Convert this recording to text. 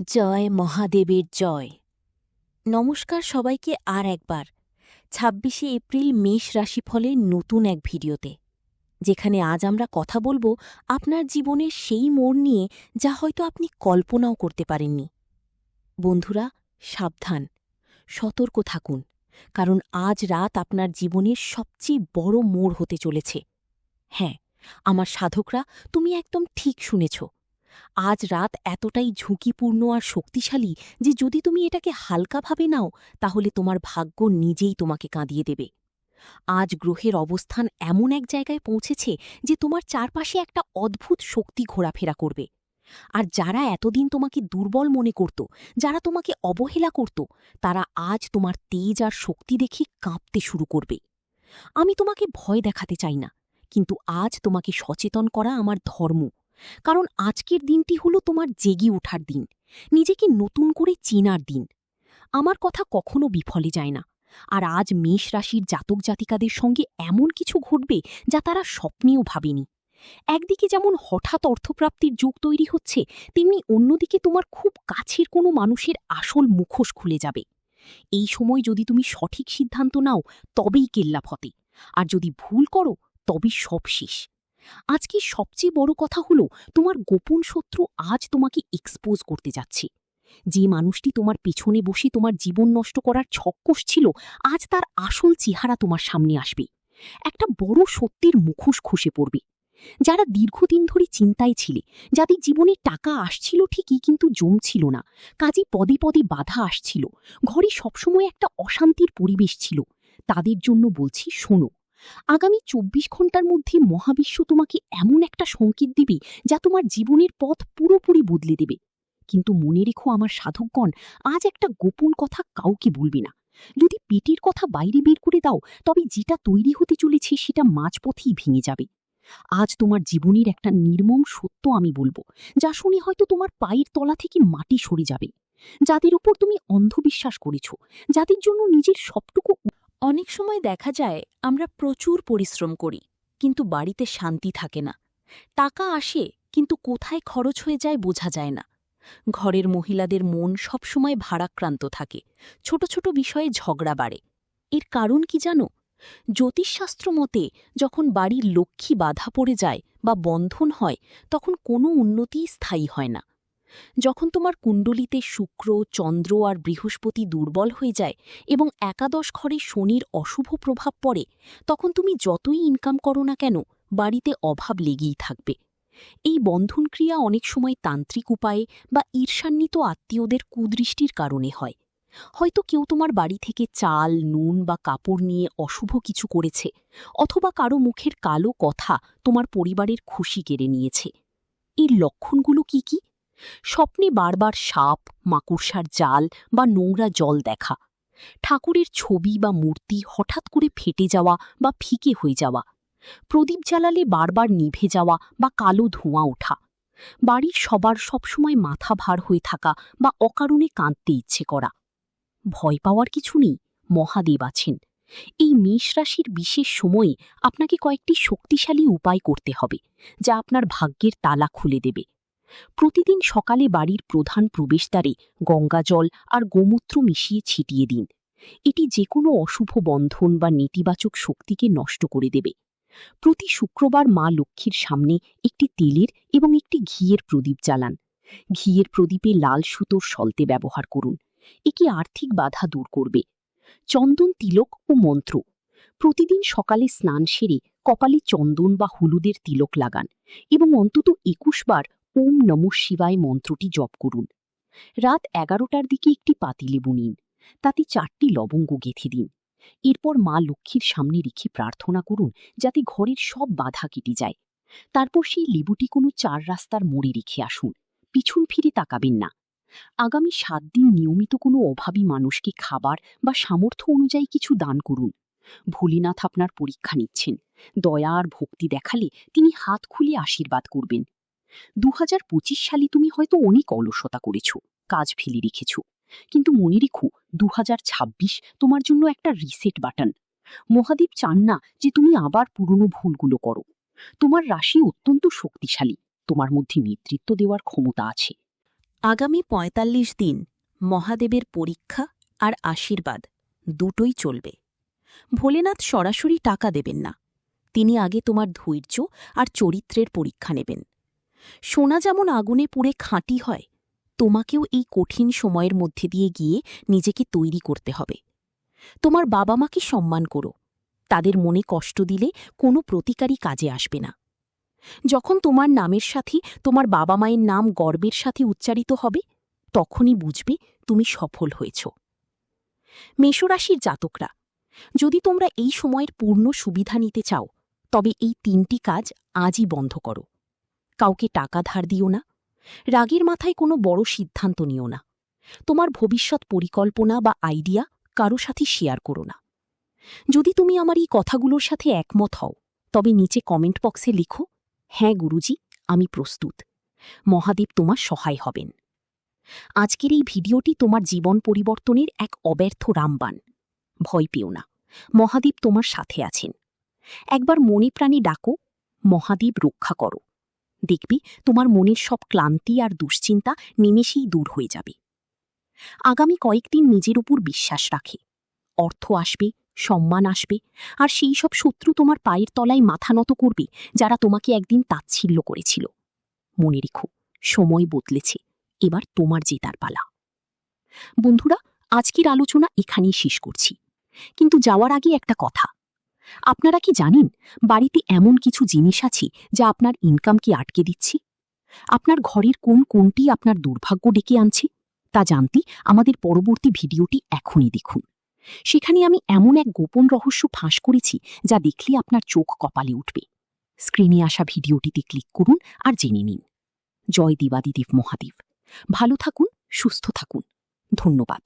জয় মহাদেবের জয়। নমস্কার সবাইকে আর একবার ২৬শে এপ্রিল মেষ রাশিফলের নতুন এক ভিডিওতে, যেখানে আজ আমরা কথা বলবো আপনার জীবনের সেই মোড় নিয়ে যা হয়তো আপনি কল্পনাও করতে পারেননি। বন্ধুরা, সাবধান, সতর্ক থাকুন, কারণ আজ রাত আপনার জীবনের সবচেয়ে বড় মোড় হতে চলেছে। হ্যাঁ, আমার সাধকরা, তুমি একদম ঠিক শুনেছ। আজ রাত এতটাই ঝুঁকিপূর্ণ আর শক্তিশালী যে যদি তুমি এটাকে হালকাভাবে নাও, তাহলে তোমার ভাগ্য নিজেই তোমাকে কাঁদিয়ে দেবে। আজ গ্রহের অবস্থান এমন এক জায়গায় পৌঁছেছে যে তোমার চারপাশে একটা অদ্ভুত শক্তি ঘোরাফেরা করবে। আর যারা এতদিন তোমাকে দুর্বল মনে করত, যারা তোমাকে অবহেলা করত, তারা আজ তোমার তেজ আর শক্তি দেখে কাঁপতে শুরু করবে। আমি তোমাকে ভয় দেখাতে চাই না, কিন্তু আজ তোমাকে সচেতন করা আমার ধর্ম। কারণ আজকের দিনটি হলো তোমার জেগে ওঠার দিন, নিজেকে নতুন করে চেনার দিন। আমার কথা কখনো বিফলে যায় না, আর আজ মেষ রাশির জাতক জাতিকাদের সঙ্গে এমন কিছু ঘটবে যা তারা স্বপ্নেও ভাবেনি। একদিকে যেমন হঠাৎ অর্থপ্রাপ্তির যোগ তৈরি হচ্ছে, তেমনি অন্যদিকে তোমার খুব কাছের কোনো মানুষের আসল মুখোশ খুলে যাবে। এই সময় যদি তুমি সঠিক সিদ্ধান্ত নাও, তবেই কেল্লা ফতে, আর যদি ভুল করো, তবেই সব শেষ। আজকে সবচেয়ে বড় কথা হলো, তোমার গোপন শত্রু আজ তোমাকে এক্সপোজ করতে যাচ্ছে। যে মানুষটি তোমার পেছনে বসে তোমার জীবন নষ্ট করার ছক কষছিল, আজ তার আসল চেহারা তোমার সামনে আসবে। একটা বড় সত্যের মুখোশ খসে পড়বে। যারা দীর্ঘদিন ধরে চিন্তায় ছিলে, যাদের জীবনে টাকা আসছিল ঠিকই কিন্তু জমছিল না, কাজে পদে পদে বাধা আসছিল, ঘরে সবসময় একটা অশান্তির পরিবেশ ছিল, তাদের জন্য বলছি, শোনো, আগামী ২৪ ঘণ্টার মধ্যে মহাবিশ্ব তোমাকে এমন একটা সংকেত দেবে যা তোমার জীবনের পথ পুরোপুরি বদলে দেবে। কিন্তু মনে রেখো আমার সাধকগণ, আজ একটা গোপন কথা কাউকে বলবে না। যদি পেটের কথা বাইরে বের করে দাও, তবে যেটা তৈরি হতে চলেছে সেটা মাঝপথেই ভেঙে যাবে। আজ তোমার জীবনের একটা নির্মম সত্য আমি বলবো, যা শুনে হয়তো তোমার পায়ের তলা থেকে মাটি সরে যাবে। যাদের উপর তুমি অন্ধবিশ্বাস করেছ, যাদের জন্য নিজের সবটুকু। অনেক সময় দেখা যায় আমরা প্রচুর পরিশ্রম করি, কিন্তু বাড়িতে শান্তি থাকে না। টাকা আসে, কিন্তু কোথায় খরচ হয়ে যায় বোঝা যায় না। ঘরের মহিলাদের মন সবসময় ভারাক্রান্ত থাকে, ছোট ছোট বিষয়ে ঝগড়া বাড়ে। এর কারণ কি জানো? জ্যোতিষশাস্ত্র মতে যখন বাড়ির লক্ষ্মী বাধা পড়ে যায় বা বন্ধন হয়, তখন কোনো উন্নতিই স্থায়ী হয় না। যখন তোমার কুণ্ডলিতে শুক্র, চন্দ্র আর বৃহস্পতি দুর্বল হয়ে যায় এবং একাদশ ঘরে শনির অশুভ প্রভাব পড়ে, তখন তুমি যতই ইনকাম করো না কেন, বাড়িতে অভাব লেগেই থাকবে। এই বন্ধনক্রিয়া অনেক সময় তান্ত্রিক উপায়ে বা ঈর্ষান্বিত আত্মীয়দের কুদৃষ্টির কারণে হয়। হয়তো কেউ তোমার বাড়ি থেকে চাল, নুন বা কাপড় নিয়ে অশুভ কিছু করেছে, অথবা কারো মুখের কালো কথা তোমার পরিবারের খুশি কেড়ে নিয়েছে। এর লক্ষণগুলো কি কি? স্বপ্নে বারবার সাপ, মাকড়সার জাল বা নোংরা জল দেখা, ঠাকুরের ছবি বা মূর্তি হঠাৎ করে ফেটে যাওয়া বা ফিকে হয়ে যাওয়া, প্রদীপ জ্বালালে বারবার নিভে যাওয়া বা কালো ধোঁয়া ওঠা, বাড়ির সবার সবসময় মাথা ভার হয়ে থাকা বা অকারণে কাঁদতে ইচ্ছে করা। ভয় পাওয়ার কিছু নেই, মহাদেব আছেন। এই মেষ রাশির বিশেষ সময়ে আপনাকে কয়েকটি শক্তিশালী উপায় করতে হবে, যা আপনার ভাগ্যের তালা খুলে দেবে। প্রতিদিন সকালে বাড়ির প্রধান প্রবেশদ্বারে গঙ্গাজল আর গোমূত্র মিশিয়ে ছিটিয়ে দিন। এটি যে কোনো অশুভ বন্ধন বা নেতিবাচক শক্তিকে নষ্ট করে দেবে। প্রতি শুক্রবার মা লক্ষ্মীর সামনে একটি তেলের এবং একটি ঘিয়ের প্রদীপ জ্বালান। ঘিয়ের প্রদীপে লাল সুতোর সলতে ব্যবহার করুন, একে আর্থিক বাধা দূর করবে। চন্দন তিলক ও মন্ত্র, প্রতিদিন সকালে স্নান সেরে কপালে চন্দন বা হলুদের তিলক লাগান এবং অন্তত ২১ বার ওম নমঃ শিবায় মন্ত্রটি জপ করুন। রাত ১১টার দিকে একটি পাতিলেবু নিন, তাতে ৪টি লবঙ্গ গেঁথে দিন। এরপর মা লক্ষ্মীর সামনে রেখে প্রার্থনা করুন যাতে ঘরের সব বাধা কেটে যায়। তারপর সেই লেবুটি কোনো ৪ রাস্তার মোড়ে রেখে আসুন, পিছন ফিরে তাকাবেন না। আগামী ৭ দিন নিয়মিত কোনো অভাবী মানুষকে খাবার বা সামর্থ্য অনুযায়ী কিছু দান করুন। ভোলেনাথ আপনার পরীক্ষা নিচ্ছেন, দয়া আর ভক্তি দেখালে তিনি হাত খুলে আশীর্বাদ করবেন। ২০২৫ সালে তুমি হয়তো অনেক অলসতা করেছ, কাজ ফেলে রেখেছ, কিন্তু মনে রেখো, ২০২৬ তোমার জন্য একটা রিসেট বাটন। মহাদেব চান না যে তুমি আবার পুরনো ভুলগুলো করো। তোমার রাশি অত্যন্ত শক্তিশালী, তোমার মধ্যে নেতৃত্ব দেওয়ার ক্ষমতা আছে। আগামী ৪৫ দিন মহাদেবের পরীক্ষা আর আশীর্বাদ দুটোই চলবে। ভোলেনাথ সরাসরি টাকা দেবেন না, তিনি আগে তোমার ধৈর্য আর চরিত্রের পরীক্ষা নেবেন। সোনা যেমন আগুনে পুড়ে খাঁটি হয়, তোমাকেও এই কঠিন সময়ের মধ্যে দিয়ে গিয়ে নিজেকে তৈরি করতে হবে। তোমার বাবা মাকে সম্মান করো, তাদের মনে কষ্ট দিলে কোনো প্রতিকারই কাজে আসবে না। যখন তোমার নামের সাথে তোমার বাবা মায়ের নাম গর্বের সাথে উচ্চারিত হবে, তখনই বুঝবে তুমি সফল হয়েছ। মেষরাশির জাতকরা, যদি তোমরা এই সময়ের পূর্ণ সুবিধা নিতে চাও, তবে এই ৩টি কাজ আজই বন্ধ করো। কাউকে টাকা ধার দিও না, রাগের মাথায় কোনো বড় সিদ্ধান্ত নিও না, তোমার ভবিষ্যৎ পরিকল্পনা বা আইডিয়া কারো সাথে শেয়ার করো না। যদি তুমি আমার এই কথাগুলোর সাথে একমত হও, তবে নিচে কমেন্ট বক্সে লিখো, হ্যাঁ গুরুজি, আমি প্রস্তুত। মহাদেব তোমার সহায় হবেন। আজকের এই ভিডিওটি তোমার জীবন পরিবর্তনের এক অব্যর্থ রামবাণ। ভয় পেও না, মহাদেব তোমার সাথে আছেন। একবার মনে প্রাণে ডাকো, মহাদেব রক্ষা করো। দেখবি তোমার মনের সব ক্লান্তি আর দুশ্চিন্তা নিমেষেই দূর হয়ে যাবে। আগামী কয়েকদিন নিজের উপর বিশ্বাস রাখে, অর্থ আসবে, সম্মান আসবে, আর সেই সব শত্রু তোমার পায়ের তলায় মাথা নত করবে যারা তোমাকে একদিন তাচ্ছিল্য করেছিল। মনে রেখো, সময় বদলেছে, এবার তোমার জেতার পালা। বন্ধুরা, আজকের আলোচনা এখানেই শেষ করছি, কিন্তু যাওয়ার আগে একটা কথা। আপনারা কি জানেন, বাড়িতে এমন কিছু জিনিস আছে যা আপনার ইনকামকে আটকে দিচ্ছে? আপনার ঘরের কোনটি আপনার দুর্ভাগ্য ডেকে আনছে তা জানতে আমাদের পরবর্তী ভিডিওটি এখনই দেখুন। সেখানে আমি এমন এক গোপন রহস্য ফাঁস করেছি যা দেখলে আপনার চোখ কপালে উঠবে। স্ক্রিনে আসা ভিডিওটিতে ক্লিক করুন আর জেনে নিন। জয় দেবাদিদেব মহাদেব। ভালো থাকুন, সুস্থ থাকুন। ধন্যবাদ।